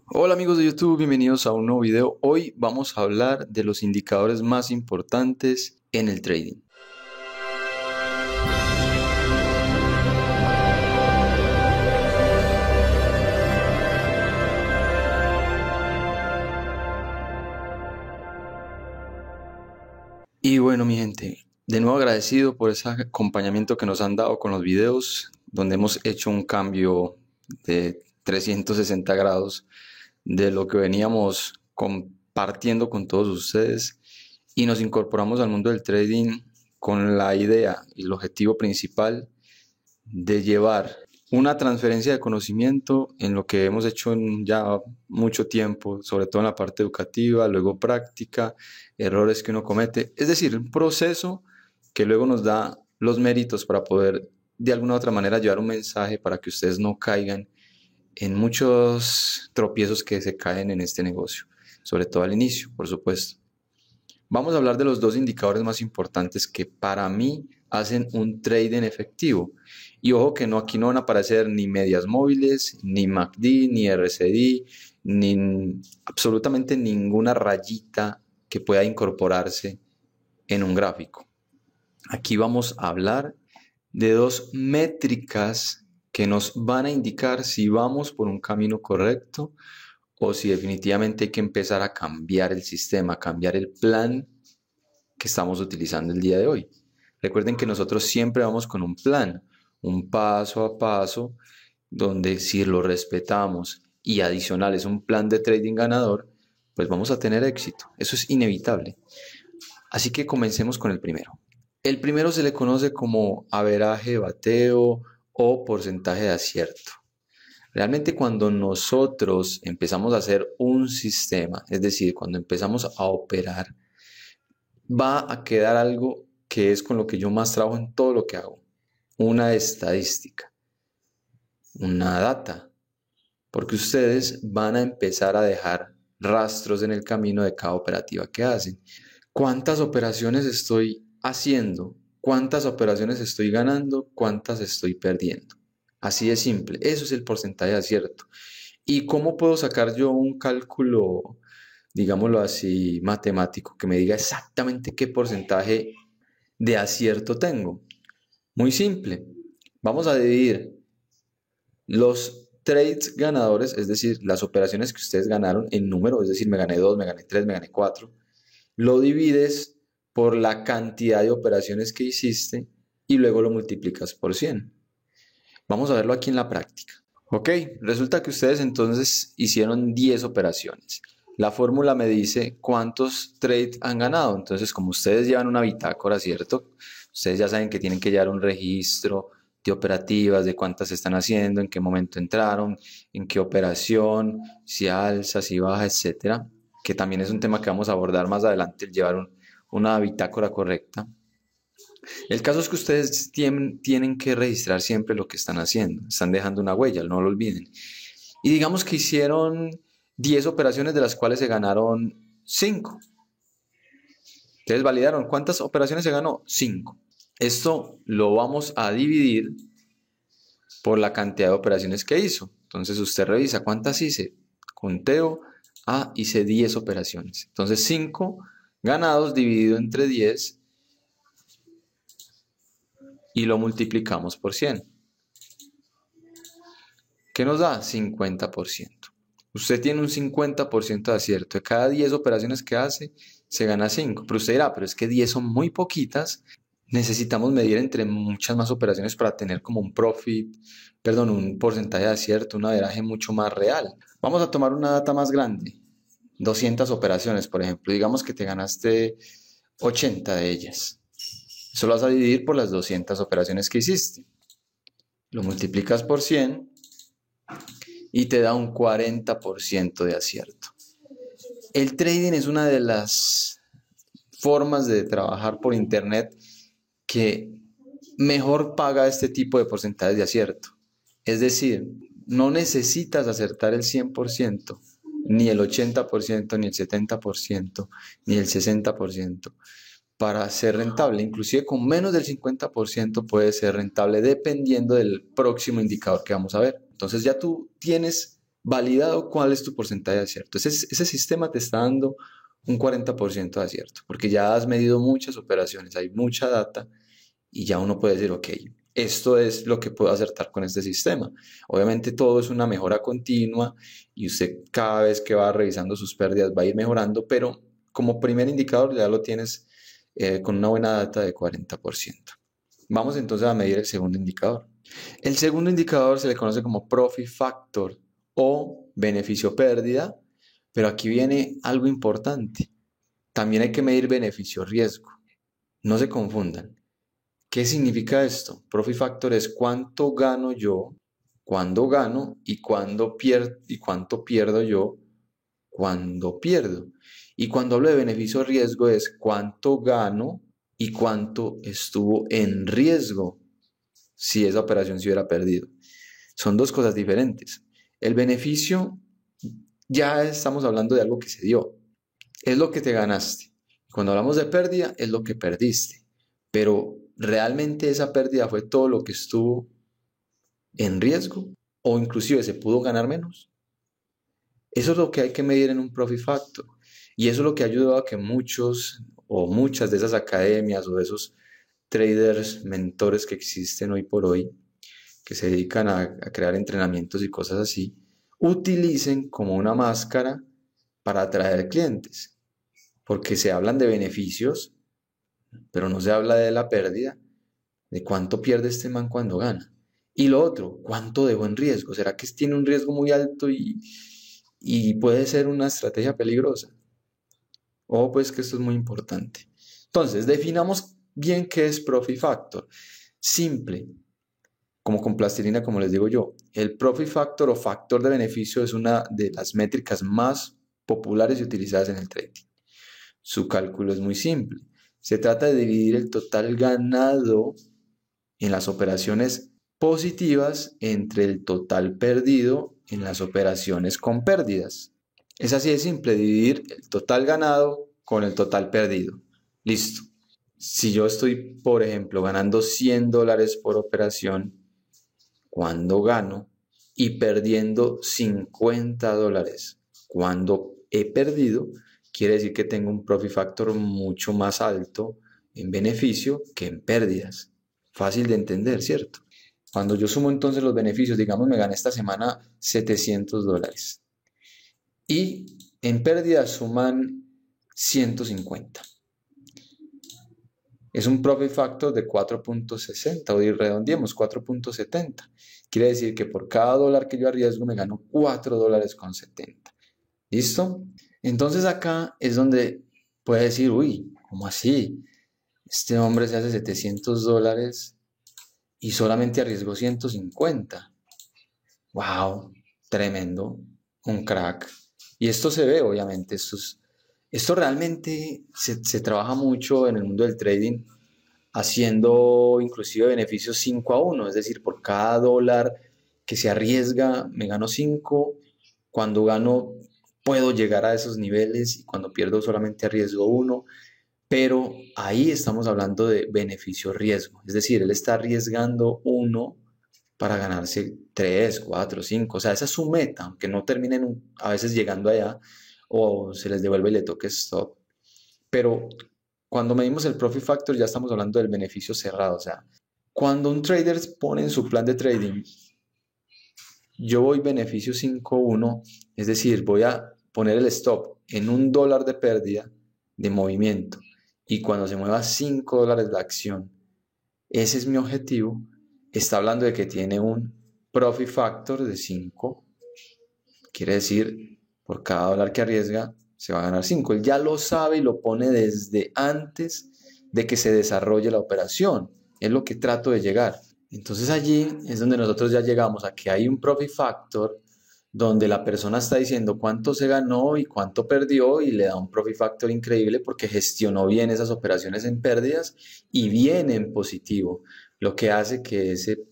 Hola amigos de YouTube, bienvenidos a un nuevo video. Hoy vamos a hablar de los indicadores más importantes en el trading. Y bueno, mi gente, de nuevo agradecido por ese acompañamiento que nos han dado con los videos, donde hemos hecho un cambio de 360 grados de lo que veníamos compartiendo con todos ustedes y nos incorporamos al mundo del trading con la idea y el objetivo principal de llevar una transferencia de conocimiento en lo que hemos hecho en ya mucho tiempo, sobre todo en la parte educativa, luego práctica, errores que uno comete, es decir, un proceso que luego nos da los méritos para poder de alguna u otra manera llevar un mensaje para que ustedes no caigan en muchos tropiezos que se caen en este negocio, sobre todo al inicio, por supuesto. Vamos a hablar de los dos indicadores más importantes que para mí hacen un trading efectivo. Y ojo que no, aquí no van a aparecer ni medias móviles, ni MACD, ni RSI, ni absolutamente ninguna rayita que pueda incorporarse en un gráfico. Aquí vamos a hablar de dos métricas que nos van a indicar si vamos por un camino correcto o si definitivamente hay que empezar a cambiar el sistema, cambiar el plan que estamos utilizando el día de hoy. Recuerden que nosotros siempre vamos con un plan, un paso a paso, donde si lo respetamos y adicional es un plan de trading ganador, pues vamos a tener éxito. Eso es inevitable. Así que comencemos con el primero. El primero se le conoce como averaje bateo o porcentaje de acierto. Realmente cuando nosotros empezamos a hacer un sistema, es decir, cuando empezamos a operar, va a quedar algo que es con lo que yo más trabajo en todo lo que hago. Una estadística, una data, porque ustedes van a empezar a dejar rastros en el camino de cada operativa que hacen. ¿Cuántas operaciones estoy haciendo? ¿Cuántas operaciones estoy ganando? ¿Cuántas estoy perdiendo? Así de simple. Eso es el porcentaje de acierto. ¿Y cómo puedo sacar yo un cálculo, digámoslo así, matemático, que me diga exactamente qué porcentaje de acierto tengo? Muy simple. Vamos a dividir los trades ganadores, es decir, las operaciones que ustedes ganaron en número, es decir, me gané 2, me gané 3, me gané 4. Lo divides por la cantidad de operaciones que hiciste y luego lo multiplicas por 100. Vamos a verlo aquí en la práctica. Ok, resulta que ustedes entonces hicieron 10 operaciones. La fórmula me dice cuántos trades han ganado. Entonces, como ustedes llevan una bitácora, ¿cierto? Ustedes ya saben que tienen que llevar un registro de operativas, de cuántas están haciendo, en qué momento entraron, en qué operación, si alza, si baja, etcétera. Que también es un tema que vamos a abordar más adelante, el llevar una bitácora correcta. El caso es que ustedes tienen que registrar siempre lo que están haciendo. Están dejando una huella, no lo olviden. Y digamos que hicieron 10 operaciones de las cuales se ganaron 5. Ustedes validaron. ¿Cuántas operaciones se ganó? 5. Esto lo vamos a dividir por la cantidad de operaciones que hizo. Entonces usted revisa cuántas hice. Conteo. Hice 10 operaciones. Entonces 5 ganados dividido entre 10 y lo multiplicamos por 100. ¿Qué nos da? 50%. Usted tiene un 50% de acierto. De cada 10 operaciones que hace, se gana 5. Pero usted dirá, pero es que 10 son muy poquitas. Necesitamos medir entre muchas más operaciones para tener como un un porcentaje de acierto, un averaje mucho más real. Vamos a tomar una data más grande. 200 operaciones, por ejemplo. Digamos que te ganaste 80 de ellas. Eso lo vas a dividir por las 200 operaciones que hiciste. Lo multiplicas por 100 y te da un 40% de acierto. El trading es una de las formas de trabajar por internet que mejor paga este tipo de porcentajes de acierto. Es decir, no necesitas acertar el 100%, ni el 80%, ni el 70%, ni el 60% para ser rentable. Inclusive con menos del 50% puede ser rentable dependiendo del próximo indicador que vamos a ver. Entonces ya tú tienes validado cuál es tu porcentaje de acierto. Ese sistema te está dando un 40% de acierto, porque ya has medido muchas operaciones, hay mucha data y ya uno puede decir, ok, esto es lo que puedo acertar con este sistema. Obviamente todo es una mejora continua y usted cada vez que va revisando sus pérdidas va a ir mejorando, pero como primer indicador ya lo tienes con una buena data de 40%. Vamos entonces a medir el segundo indicador. El segundo indicador se le conoce como Profit Factor o beneficio pérdida, pero aquí viene algo importante. También hay que medir beneficio riesgo. No se confundan. ¿Qué significa esto? Profit Factor es cuánto gano yo, cuándo gano y cuánto pierdo yo cuando pierdo. Y cuando hablo de beneficio riesgo es cuánto gano y cuánto estuvo en riesgo si esa operación se hubiera perdido. Son dos cosas diferentes. El beneficio, ya estamos hablando de algo que se dio. Es lo que te ganaste. Cuando hablamos de pérdida, es lo que perdiste. Pero realmente esa pérdida fue todo lo que estuvo en riesgo o inclusive se pudo ganar menos. Eso es lo que hay que medir en un Profit Factor. Y eso es lo que ha ayudado a que muchos o muchas de esas academias o de esos traders, mentores que existen hoy por hoy, que se dedican a crear entrenamientos y cosas así, utilicen como una máscara para atraer clientes. Porque se hablan de beneficios, pero no se habla de la pérdida, de cuánto pierde este man cuando gana. Y lo otro, cuánto dejó en riesgo. ¿Será que tiene un riesgo muy alto y puede ser una estrategia peligrosa? O pues que esto es muy importante. Entonces, definamos bien qué es Profit Factor. Simple, como con plastilina, como les digo yo. El Profit Factor o factor de beneficio es una de las métricas más populares y utilizadas en el trading. Su cálculo es muy simple. Se trata de dividir el total ganado en las operaciones positivas entre el total perdido en las operaciones con pérdidas. Es así de simple, dividir el total ganado con el total perdido. Listo. Si yo estoy, por ejemplo, ganando $100 por operación, cuando gano, y perdiendo $50 cuando he perdido, quiere decir que tengo un profit factor mucho más alto en beneficio que en pérdidas. Fácil de entender, ¿cierto? Cuando yo sumo entonces los beneficios, digamos, me gané esta semana $700 y en pérdidas suman 150. Es un profit factor de 4.60 o redondeemos 4.70. Quiere decir que por cada dólar que yo arriesgo me gano $4.70. ¿Listo? Entonces acá es donde puede decir, uy, ¿cómo así? Este hombre se hace $700 y solamente arriesgó 150. ¡Wow! Tremendo. Un crack. Y esto se ve, obviamente. Esto realmente se trabaja mucho en el mundo del trading haciendo inclusive beneficios 5-1, es decir, por cada dólar que se arriesga me gano 5, cuando gano puedo llegar a esos niveles y cuando pierdo solamente arriesgo 1, pero ahí estamos hablando de beneficio-riesgo, es decir, él está arriesgando 1 para ganarse 3, 4, 5, o sea, esa es su meta, aunque no terminen a veces llegando allá o se les devuelve y le toque stop. Pero cuando medimos el profit factor ya estamos hablando del beneficio cerrado. O sea, cuando un trader pone en su plan de trading, yo voy beneficio 5-1, es decir, voy a poner el stop en $1 de pérdida de movimiento y cuando se mueva $5 la acción, ese es mi objetivo. Está hablando de que tiene un profit factor de 5, quiere decir, por cada dólar que arriesga, se va a ganar 5. Él ya lo sabe y lo pone desde antes de que se desarrolle la operación. Es lo que trato de llegar. Entonces allí es donde nosotros ya llegamos a que hay un profit factor donde la persona está diciendo cuánto se ganó y cuánto perdió y le da un profit factor increíble porque gestionó bien esas operaciones en pérdidas y bien en positivo, lo que hace que ese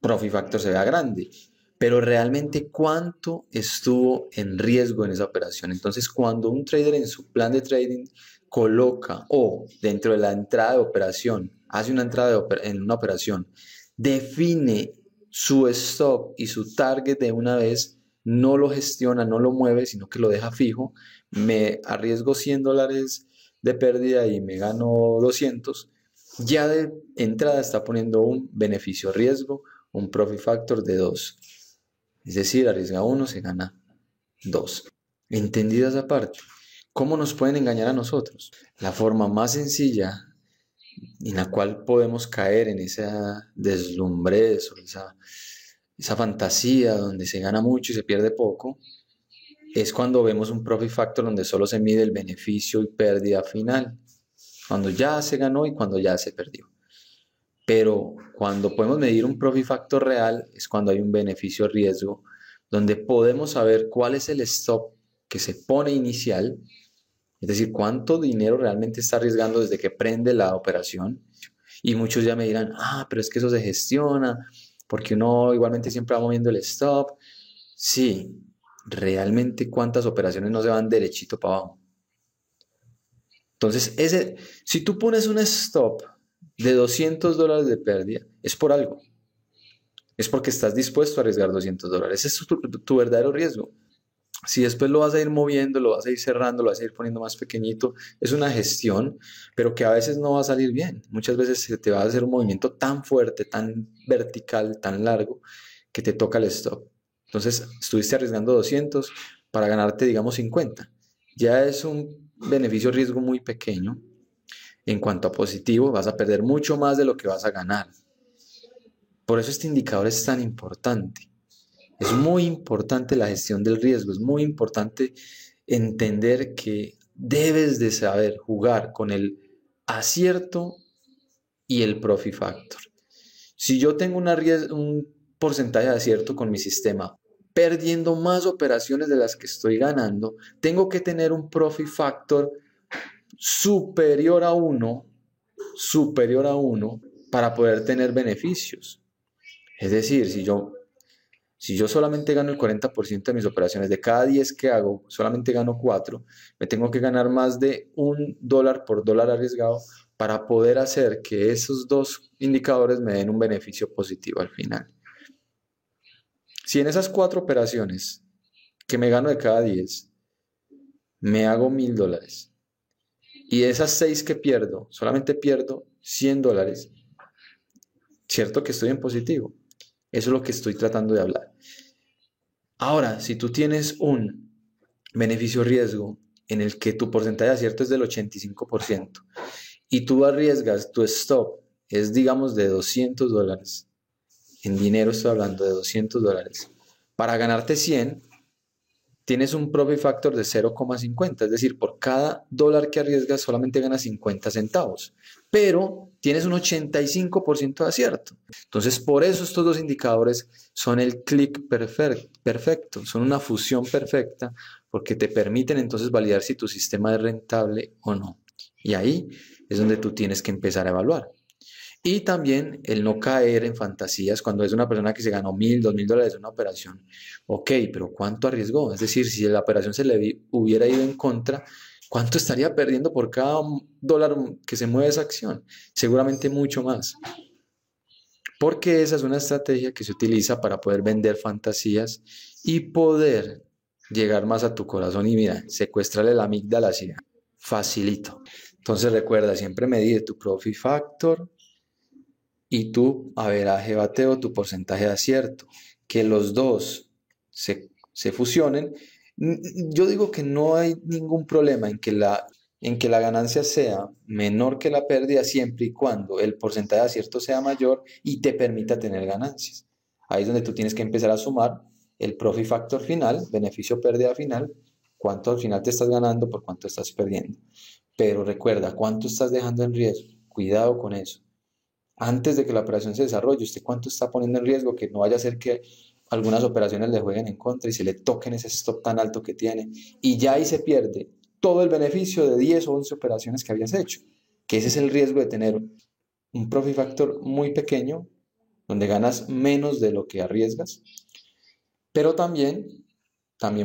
profit factor se vea grande. Pero realmente cuánto estuvo en riesgo en esa operación. Entonces, cuando un trader en su plan de trading coloca o dentro de la entrada de operación, hace una entrada en una operación, define su stop y su target de una vez, no lo gestiona, no lo mueve, sino que lo deja fijo, me arriesgo $100 de pérdida y me gano 200, ya de entrada está poniendo un beneficio riesgo, un profit factor de 2. Es decir, arriesga 1, se gana 2. ¿Entendida esa parte? ¿Cómo nos pueden engañar a nosotros? La forma más sencilla en la cual podemos caer en esa deslumbrez o esa fantasía donde se gana mucho y se pierde poco, es cuando vemos un profit factor donde solo se mide el beneficio y pérdida final, cuando ya se ganó y cuando ya se perdió. Pero cuando podemos medir un profit factor real es cuando hay un beneficio riesgo, donde podemos saber cuál es el stop que se pone inicial, es decir, cuánto dinero realmente está arriesgando desde que prende la operación. Y muchos ya me dirán, pero es que eso se gestiona, porque uno igualmente siempre va moviendo el stop. Sí, realmente cuántas operaciones no se van derechito para abajo. Entonces, si tú pones un stop de $200 de pérdida, es por algo. Es porque estás dispuesto a arriesgar $200. Ese es tu verdadero riesgo. Si después lo vas a ir moviendo, lo vas a ir cerrando, lo vas a ir poniendo más pequeñito, es una gestión, pero que a veces no va a salir bien. Muchas veces se te va a hacer un movimiento tan fuerte, tan vertical, tan largo, que te toca el stop. Entonces, estuviste arriesgando 200 para ganarte, digamos, 50. Ya es un beneficio riesgo muy pequeño. En cuanto a positivo, vas a perder mucho más de lo que vas a ganar. Por eso este indicador es tan importante. Es muy importante la gestión del riesgo, es muy importante entender que debes de saber jugar con el acierto y el profit factor. Si yo tengo un porcentaje de acierto con mi sistema, perdiendo más operaciones de las que estoy ganando, tengo que tener un profit factor superior a 1 para poder tener beneficios. Es decir, si yo solamente gano el 40% de mis operaciones, de cada 10 que hago, solamente gano 4, me tengo que ganar más de $1 por dólar arriesgado para poder hacer que esos dos indicadores me den un beneficio positivo al final. Si en esas 4 operaciones que me gano de cada 10, me hago $1,000 y de esas 6 que pierdo, solamente pierdo $100, cierto que estoy en positivo. Eso es lo que estoy tratando de hablar. Ahora, si tú tienes un beneficio riesgo en el que tu porcentaje de acierto es del 85% y tú arriesgas, tu stop es, digamos, de $200, en dinero estoy hablando de $200, para ganarte 100, tienes un profit factor de 0,50, es decir, por cada dólar que arriesgas solamente ganas 50 centavos, pero tienes un 85% de acierto. Entonces, por eso estos dos indicadores son el clic perfecto, son una fusión perfecta, porque te permiten entonces validar si tu sistema es rentable o no. Y ahí es donde tú tienes que empezar a evaluar. Y también el no caer en fantasías cuando es una persona que se ganó $1,000, $2,000 en una operación. Ok, pero ¿cuánto arriesgó? Es decir, si la operación se le hubiera ido en contra, ¿cuánto estaría perdiendo por cada dólar que se mueve esa acción? Seguramente mucho más. Porque esa es una estrategia que se utiliza para poder vender fantasías y poder llegar más a tu corazón y mira, secuestrarle la amígdala así, facilito. Entonces recuerda, siempre medir tu profit factor y tu averaje bateo, tu porcentaje de acierto, que los dos se fusionen. Yo digo que no hay ningún problema en que la ganancia sea menor que la pérdida siempre y cuando el porcentaje de acierto sea mayor y te permita tener ganancias. Ahí es donde tú tienes que empezar a sumar el profit factor final, beneficio pérdida final, cuánto al final te estás ganando por cuánto estás perdiendo. Pero recuerda, cuánto estás dejando en riesgo. Cuidado con eso. Antes de que la operación se desarrolle, usted cuánto está poniendo en riesgo, que no vaya a ser que algunas operaciones le jueguen en contra y se le toquen ese stop tan alto que tiene y ya ahí se pierde todo el beneficio de 10 o 11 operaciones que habías hecho, que ese es el riesgo de tener un profit factor muy pequeño donde ganas menos de lo que arriesgas, pero también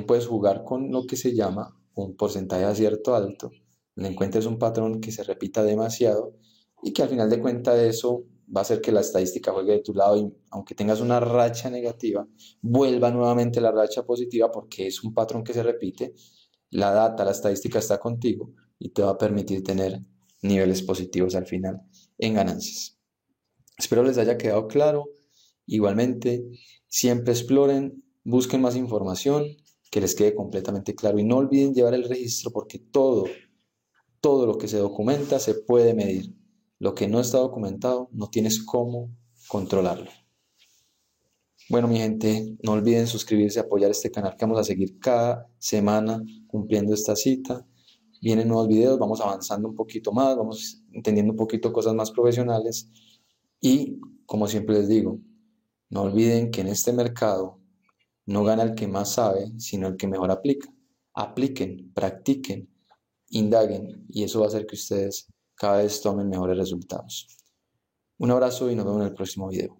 puedes jugar con lo que se llama un porcentaje de acierto alto, donde encuentres un patrón que se repita demasiado y que al final de cuentas eso va a hacer que la estadística juegue de tu lado y aunque tengas una racha negativa, vuelva nuevamente la racha positiva porque es un patrón que se repite. La data, la estadística está contigo y te va a permitir tener niveles positivos al final en ganancias. Espero les haya quedado claro. Igualmente, siempre exploren, busquen más información, que les quede completamente claro y no olviden llevar el registro porque todo lo que se documenta se puede medir. Lo que no está documentado no tienes cómo controlarlo. Bueno, mi gente, no olviden suscribirse, apoyar este canal que vamos a seguir cada semana cumpliendo esta cita. Vienen nuevos videos, vamos avanzando un poquito más, vamos entendiendo un poquito cosas más profesionales y, como siempre les digo, no olviden que en este mercado no gana el que más sabe, sino el que mejor aplica. Apliquen, practiquen, indaguen y eso va a hacer que ustedes cada vez tomen mejores resultados. Un abrazo y nos vemos en el próximo video.